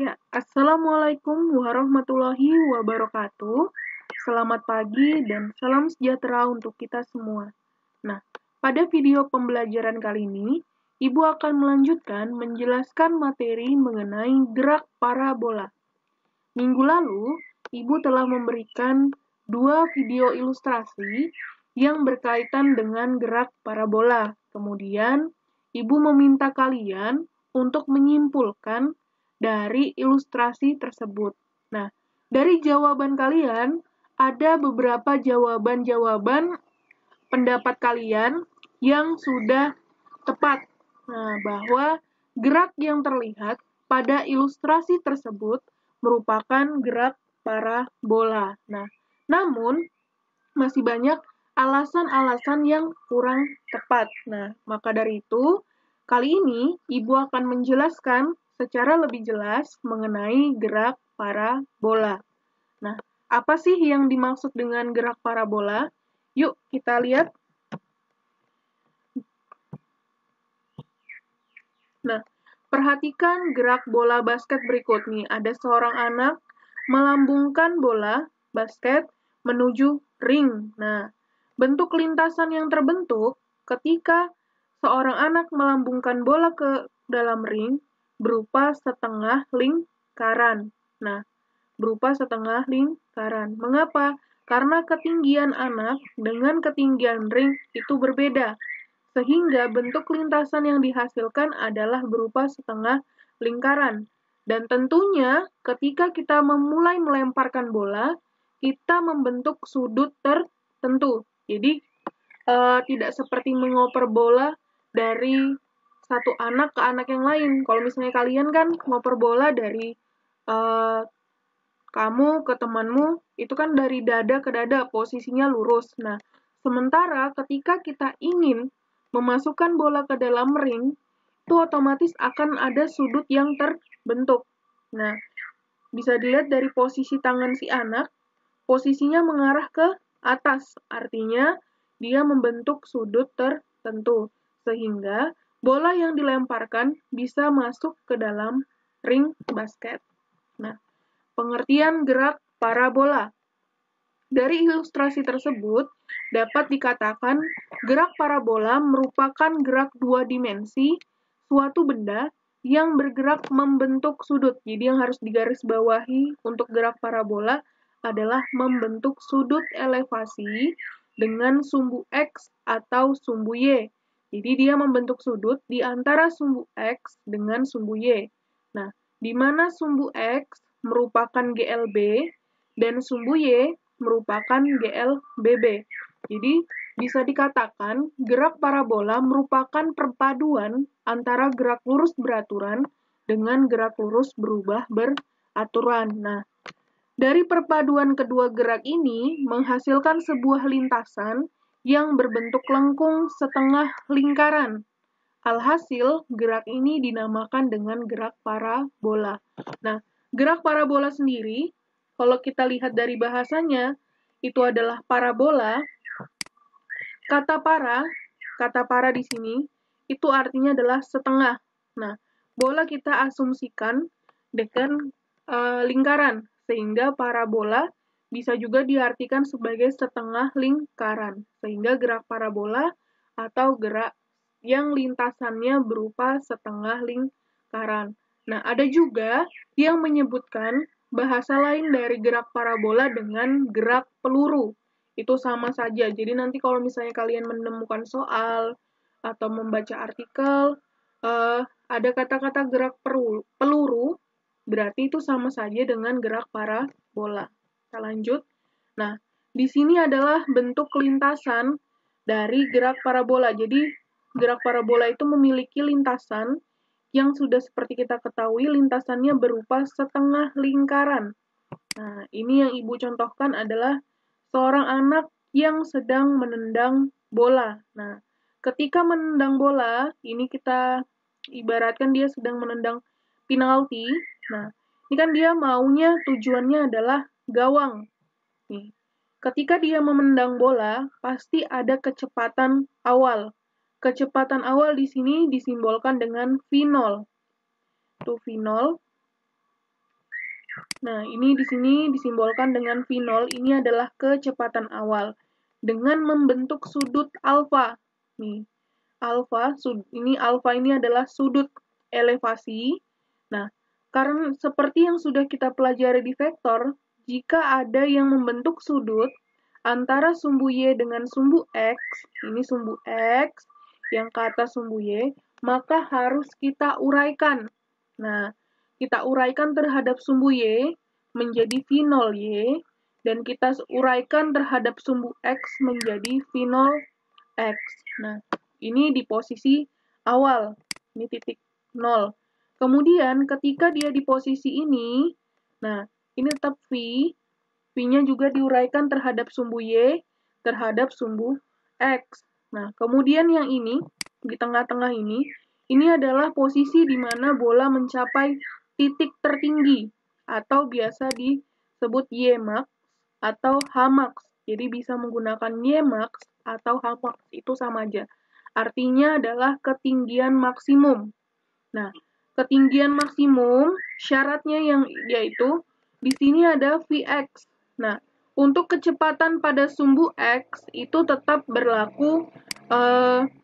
Ya, Assalamualaikum warahmatullahi wabarakatuh. Selamat pagi dan salam sejahtera untuk kita semua. Nah, pada video pembelajaran kali ini, Ibu akan melanjutkan menjelaskan materi mengenai gerak parabola. Minggu lalu, Ibu telah memberikan dua video ilustrasi yang berkaitan dengan gerak parabola. Kemudian, Ibu meminta kalian untuk menyimpulkan dari ilustrasi tersebut. Nah, dari jawaban kalian, ada beberapa jawaban-jawaban pendapat kalian yang sudah tepat. Nah, bahwa gerak yang terlihat pada ilustrasi tersebut merupakan gerak parabola. Nah, namun masih banyak alasan-alasan yang kurang tepat. Nah, maka dari itu, kali ini Ibu akan menjelaskan secara lebih jelas mengenai gerak parabola. Nah, apa sih yang dimaksud dengan gerak parabola? Yuk, kita lihat. Nah, perhatikan gerak bola basket berikut nih. Ada seorang anak melambungkan bola basket menuju ring. Nah, bentuk lintasan yang terbentuk ketika seorang anak melambungkan bola ke dalam ring berupa setengah lingkaran. Nah, berupa setengah lingkaran. Mengapa? Karena ketinggian anak dengan ketinggian ring itu berbeda, sehingga bentuk lintasan yang dihasilkan adalah berupa setengah lingkaran. Dan tentunya ketika kita memulai melemparkan bola, kita membentuk sudut tertentu. Jadi, tidak seperti mengoper bola dari satu anak ke anak yang lain. Kalau misalnya kalian kan ngoper bola dari kamu ke temanmu, itu kan dari dada ke dada, posisinya lurus. Nah, sementara ketika kita ingin memasukkan bola ke dalam ring, itu otomatis akan ada sudut yang terbentuk. Nah, bisa dilihat dari posisi tangan si anak, posisinya mengarah ke atas, artinya dia membentuk sudut tertentu, sehingga bola yang dilemparkan bisa masuk ke dalam ring basket. Nah, pengertian gerak parabola. Dari ilustrasi tersebut, dapat dikatakan gerak parabola merupakan gerak dua dimensi suatu benda yang bergerak membentuk sudut. Jadi yang harus digarisbawahi untuk gerak parabola adalah membentuk sudut elevasi dengan sumbu X atau sumbu Y. Jadi dia membentuk sudut di antara sumbu X dengan sumbu Y. Nah, di mana sumbu X merupakan GLB dan sumbu Y merupakan GLBB. Jadi, bisa dikatakan gerak parabola merupakan perpaduan antara gerak lurus beraturan dengan gerak lurus berubah beraturan. Nah, dari perpaduan kedua gerak ini menghasilkan sebuah lintasan yang berbentuk lengkung setengah lingkaran. Alhasil, gerak ini dinamakan dengan gerak parabola. Nah, gerak parabola sendiri, kalau kita lihat dari bahasanya, itu adalah parabola. Kata para di sini, itu artinya adalah setengah. Nah, bola kita asumsikan dengan lingkaran, sehingga parabola bisa juga diartikan sebagai setengah lingkaran. Sehingga gerak parabola atau gerak yang lintasannya berupa setengah lingkaran. Nah, ada juga yang menyebutkan bahasa lain dari gerak parabola dengan gerak peluru. Itu sama saja. Jadi nanti kalau misalnya kalian menemukan soal atau membaca artikel, ada kata-kata gerak peluru, berarti itu sama saja dengan gerak parabola. Kita lanjut. Nah, di sini adalah bentuk lintasan dari gerak parabola. Jadi, gerak parabola itu memiliki lintasan yang sudah seperti kita ketahui, lintasannya berupa setengah lingkaran. Nah, ini yang Ibu contohkan adalah seorang anak yang sedang menendang bola. Nah, ketika menendang bola, ini kita ibaratkan dia sedang menendang penalti. Nah, ini kan dia maunya tujuannya adalah gawang. Nih, ketika dia memendang bola, pasti ada kecepatan awal. Kecepatan awal di sini disimbolkan dengan V0. Itu V0. Nah, ini di sini disimbolkan dengan V0, ini adalah kecepatan awal dengan membentuk sudut alfa. Nih, ini alfa ini adalah sudut elevasi. Nah, karena seperti yang sudah kita pelajari di vektor, jika ada yang membentuk sudut antara sumbu Y dengan sumbu X, ini sumbu X yang ke atas sumbu Y, maka harus kita uraikan. Nah, kita uraikan terhadap sumbu Y menjadi V0Y, dan kita uraikan terhadap sumbu X menjadi V0X. Nah, ini di posisi awal, ini titik 0. Kemudian ketika dia di posisi ini, nah ini tetap V-nya juga diuraikan terhadap sumbu Y, terhadap sumbu X. Nah, kemudian yang ini, di tengah-tengah ini adalah posisi di mana bola mencapai titik tertinggi, atau biasa disebut Y-max atau H-max. Jadi bisa menggunakan Y-max atau H-max, itu sama aja. Artinya adalah ketinggian maksimum. Nah, ketinggian maksimum syaratnya yaitu di sini ada Vx. Nah, untuk kecepatan pada sumbu X itu tetap berlaku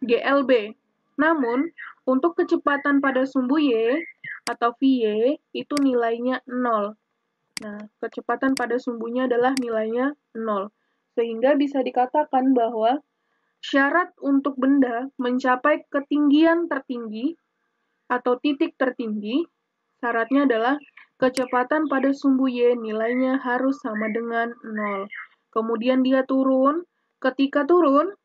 GLB. Namun, untuk kecepatan pada sumbu Y atau Vy itu nilainya 0. Nah, kecepatan pada sumbunya adalah nilainya 0. Sehingga bisa dikatakan bahwa syarat untuk benda mencapai ketinggian tertinggi atau titik tertinggi, syaratnya adalah kecepatan pada sumbu Y nilainya harus sama dengan 0. Kemudian dia turun, ketika turun,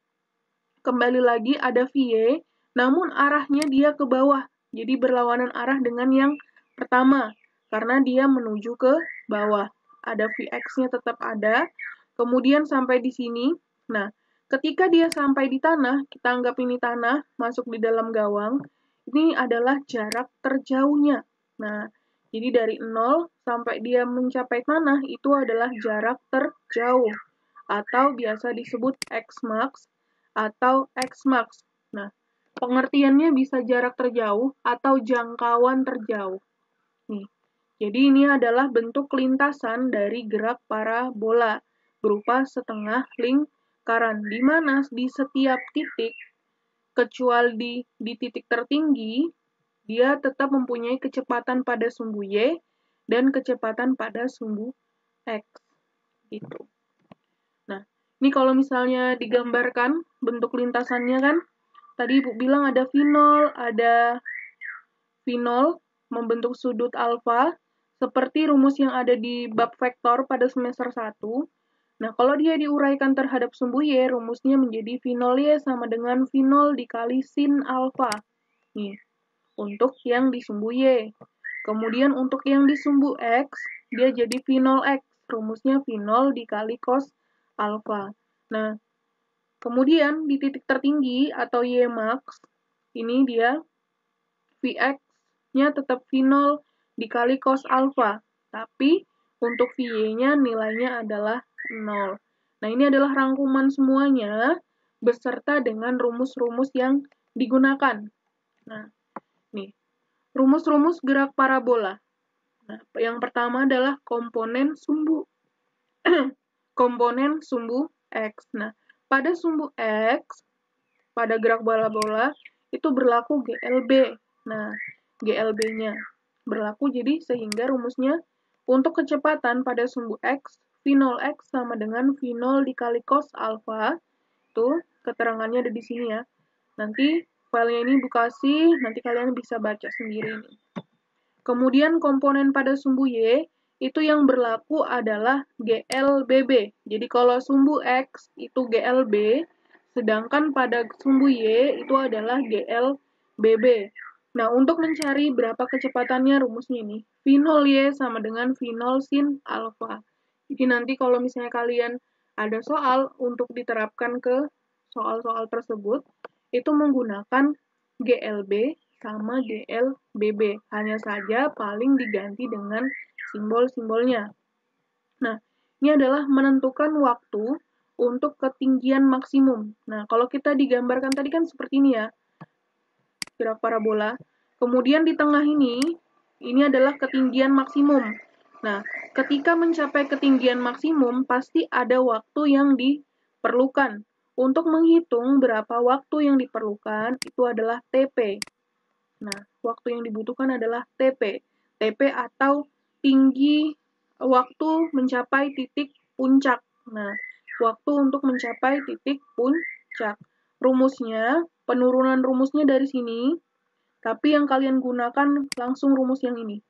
kembali lagi ada VY, namun arahnya dia ke bawah, jadi berlawanan arah dengan yang pertama, karena dia menuju ke bawah. Ada Vx-nya tetap ada, kemudian sampai di sini. Nah, ketika dia sampai di tanah, kita anggap ini tanah, masuk di dalam gawang, ini adalah jarak terjauhnya. Nah, jadi dari 0 sampai dia mencapai tanah, itu adalah jarak terjauh, atau biasa disebut X-max atau X-max. Nah, pengertiannya bisa jarak terjauh atau jangkauan terjauh. Nih, jadi ini adalah bentuk lintasan dari gerak parabola berupa setengah lingkaran, di mana di setiap titik, kecuali di titik tertinggi, dia tetap mempunyai kecepatan pada sumbu Y dan kecepatan pada sumbu X. Gitu. Nah, ini kalau misalnya digambarkan bentuk lintasannya kan, tadi Ibu bilang ada V0 membentuk sudut alfa, seperti rumus yang ada di bab vektor pada semester 1. Nah, kalau dia diuraikan terhadap sumbu Y, rumusnya menjadi V0Y sama dengan V0 dikali sin alfa. Nih, untuk yang di sumbu Y. Kemudian untuk yang di sumbu X, dia jadi V0X. Rumusnya V0 dikali cos alfa. Nah, kemudian di titik tertinggi atau Y-max, ini dia Vx-nya tetap V0 dikali cos alfa, tapi untuk Vy-nya nilainya adalah 0. Nah, ini adalah rangkuman semuanya beserta dengan rumus-rumus yang digunakan. Nah, nih, rumus-rumus gerak parabola. Nah, yang pertama adalah komponen sumbu komponen sumbu X. Nah, pada sumbu X, pada gerak parabola, itu berlaku GLB. Nah, GLB-nya berlaku, jadi sehingga rumusnya untuk kecepatan pada sumbu X, V0X sama dengan V0 dikali cos alfa. Tuh, keterangannya ada di sini ya. Nanti filenya ini Bu kasih, nanti kalian bisa baca sendiri nih. Kemudian komponen pada sumbu Y, itu yang berlaku adalah GLBB. Jadi kalau sumbu X itu GLB, sedangkan pada sumbu Y itu adalah GLBB. Nah, untuk mencari berapa kecepatannya rumusnya ini, V0Y sama dengan V0 sin alfa. Jadi nanti kalau misalnya kalian ada soal untuk diterapkan ke soal-soal tersebut, itu menggunakan GLB sama GLBB. Hanya saja paling diganti dengan simbol-simbolnya. Nah, ini adalah menentukan waktu untuk ketinggian maksimum. Nah, kalau kita digambarkan tadi kan seperti ini ya, gerak parabola. Kemudian di tengah ini adalah ketinggian maksimum. Nah, ketika mencapai ketinggian maksimum, pasti ada waktu yang diperlukan. Untuk menghitung berapa waktu yang diperlukan, itu adalah TP. Nah, waktu yang dibutuhkan adalah TP. TP atau tinggi waktu mencapai titik puncak. Nah, waktu untuk mencapai titik puncak. Rumusnya, penurunan rumusnya dari sini, tapi yang kalian gunakan langsung rumus yang ini.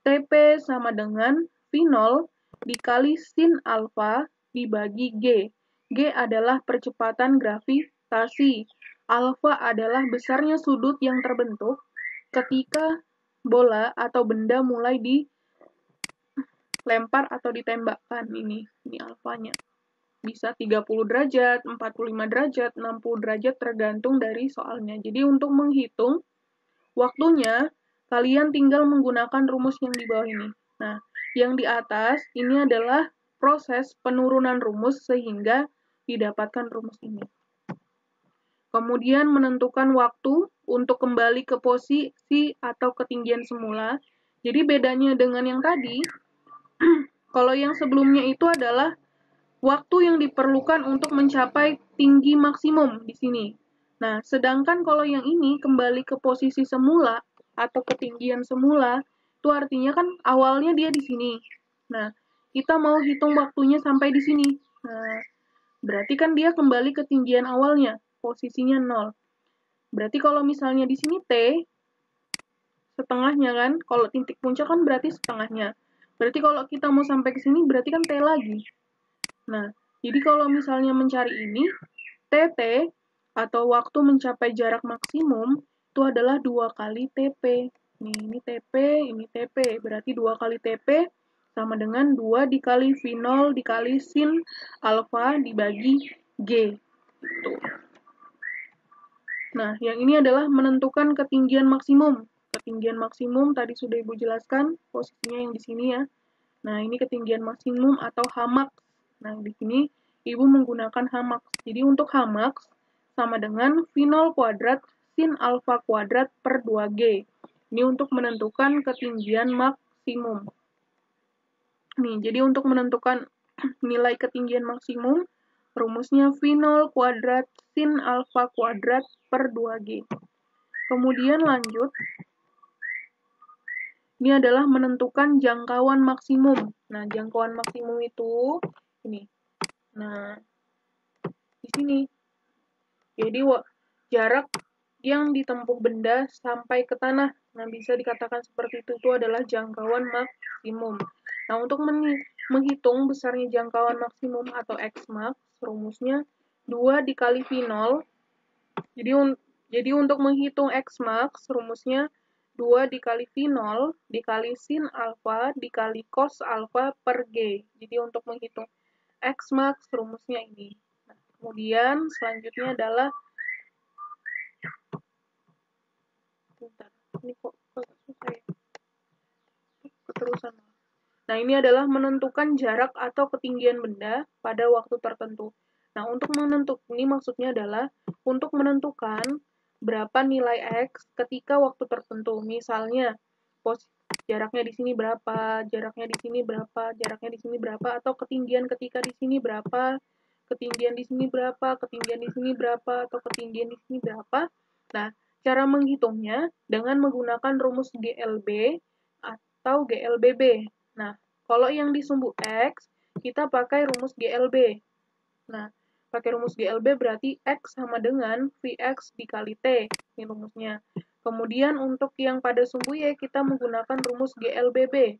TP sama dengan V0 dikali sin alfa dibagi G. G adalah percepatan gravitasi. Alfa adalah besarnya sudut yang terbentuk ketika bola atau benda mulai dilempar atau ditembakkan. Ini alfanya. Bisa 30 derajat, 45 derajat, 60 derajat tergantung dari soalnya. Jadi untuk menghitung waktunya, kalian tinggal menggunakan rumus yang di bawah ini. Nah, yang di atas ini adalah proses penurunan rumus sehingga didapatkan rumus ini. Kemudian menentukan waktu untuk kembali ke posisi atau ketinggian semula. Jadi bedanya dengan yang tadi, kalau yang sebelumnya itu adalah waktu yang diperlukan untuk mencapai tinggi maksimum di sini. Nah, sedangkan kalau yang ini kembali ke posisi semula atau ketinggian semula, itu artinya kan awalnya dia di sini. Nah, kita mau hitung waktunya sampai di sini. Nah, berarti kan dia kembali ke ketinggian awalnya, posisinya 0. Berarti kalau misalnya di sini T, setengahnya kan, kalau titik puncak kan berarti setengahnya. Berarti kalau kita mau sampai ke sini, berarti kan T lagi. Nah, jadi kalau misalnya mencari ini, TT atau waktu mencapai jarak maksimum itu adalah 2 kali TP. Ini TP, ini TP. Berarti 2 kali TP sama dengan 2 dikali V0 dikali sin alfa dibagi G. Gitu. Nah, yang ini adalah menentukan ketinggian maksimum. Ketinggian maksimum tadi sudah Ibu jelaskan, posisinya yang di sini ya. Nah, ini ketinggian maksimum atau Hmax. Nah, di sini Ibu menggunakan Hmax. Jadi untuk Hmax sama dengan V0 kuadrat sin alfa kuadrat per 2G. Ini untuk menentukan ketinggian maksimum. Nih, jadi untuk menentukan nilai ketinggian maksimum, rumusnya V0 kuadrat sin alfa kuadrat per 2G. Kemudian lanjut, ini adalah menentukan jangkauan maksimum. Nah, jangkauan maksimum itu ini. Nah, di sini. Jadi jarak yang ditempuh benda sampai ke tanah. Nah, bisa dikatakan seperti itu adalah jangkauan maksimum. Nah, untuk menghitung besarnya jangkauan maksimum atau Xmax, rumusnya 2 dikali V0. Jadi untuk menghitung Xmax, rumusnya 2 dikali V0 dikali sin alfa dikali cos alfa per G. Jadi untuk menghitung Xmax, rumusnya ini. Nah, kemudian selanjutnya adalah ini kok susah ya? Keterusan. Nah, ini adalah menentukan jarak atau ketinggian benda pada waktu tertentu. Nah, untuk ini maksudnya adalah untuk menentukan berapa nilai X ketika waktu tertentu. Misalnya, jaraknya di sini berapa, jaraknya di sini berapa, jaraknya di sini berapa, atau ketinggian ketika di sini berapa, ketinggian di sini berapa, ketinggian di sini berapa, atau ketinggian di sini berapa. Nah, cara menghitungnya dengan menggunakan rumus GLB atau GLBB. Nah, kalau yang di sumbu X, kita pakai rumus GLB. Nah, pakai rumus GLB berarti X sama dengan Vx dikali T. Ini rumusnya. Kemudian untuk yang pada sumbu Y, kita menggunakan rumus GLBB.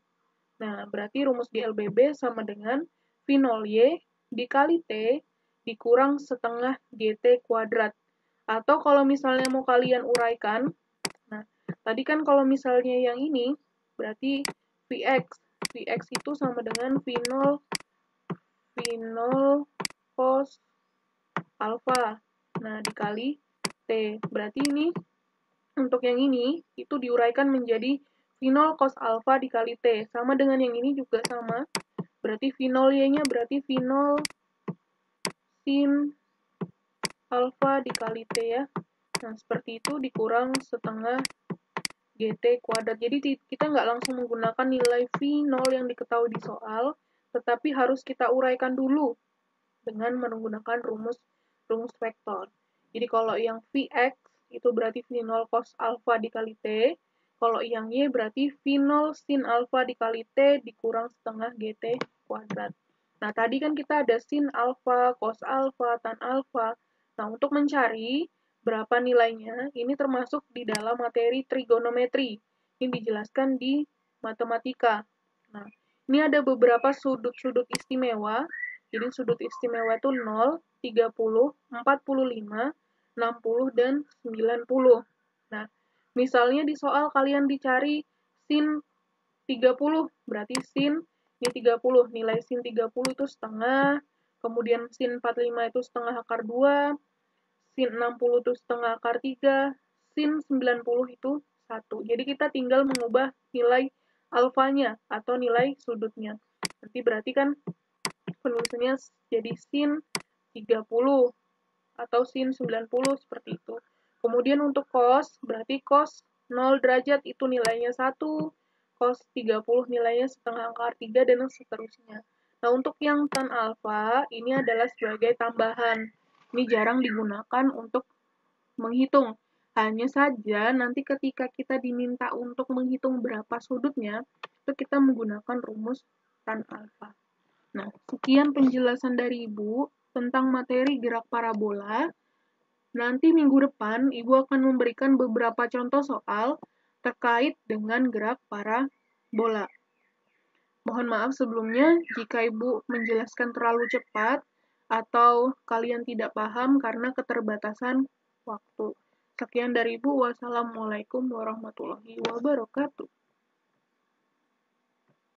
Nah, berarti rumus GLBB sama dengan V0Y dikali T dikurang setengah GT kuadrat. Atau kalau misalnya mau kalian uraikan, nah, tadi kan kalau misalnya yang ini, berarti Vx. Vx itu sama dengan V0 cos alfa. Nah, dikali T. Berarti ini, untuk yang ini, itu diuraikan menjadi V0 cos alfa dikali T. Sama dengan yang ini juga sama. Berarti V0Y-nya berarti V0 sin alfa dikali T ya. Nah, seperti itu dikurang setengah GT kuadrat. Jadi kita nggak langsung menggunakan nilai V0 yang diketahui di soal, tetapi harus kita uraikan dulu dengan menggunakan rumus vektor. Jadi kalau yang Vx itu berarti V0 cos alpha dikali T, kalau yang Y berarti V0 sin alpha dikali T dikurang setengah GT kuadrat. Nah, tadi kan kita ada sin alpha, cos alpha, tan alpha. Nah, untuk mencari berapa nilainya, ini termasuk di dalam materi trigonometri. Ini dijelaskan di matematika. Nah, ini ada beberapa sudut-sudut istimewa. Jadi sudut istimewa itu 0, 30, 45, 60, dan 90. Nah, misalnya di soal kalian dicari sin 30, berarti sin ini 30, nilai sin 30 itu setengah, kemudian sin 45 itu setengah akar 2, sin 60 itu setengah akar 3, sin 90 itu 1. Jadi kita tinggal mengubah nilai alfanya atau nilai sudutnya. Nanti berarti kan penulisannya jadi sin 30 atau sin 90 seperti itu. Kemudian untuk cos, berarti cos 0 derajat itu nilainya 1, cos 30 nilainya setengah akar 3, dan seterusnya. Nah, untuk yang tan alfa, ini adalah sebagai tambahan. Ini jarang digunakan untuk menghitung. Hanya saja nanti ketika kita diminta untuk menghitung berapa sudutnya, itu kita menggunakan rumus tan alfa. Nah, sekian penjelasan dari Ibu tentang materi gerak parabola. Nanti minggu depan, Ibu akan memberikan beberapa contoh soal terkait dengan gerak parabola. Mohon maaf sebelumnya jika Ibu menjelaskan terlalu cepat atau kalian tidak paham karena keterbatasan waktu. Sekian dari Ibu. Wassalamualaikum warahmatullahi wabarakatuh.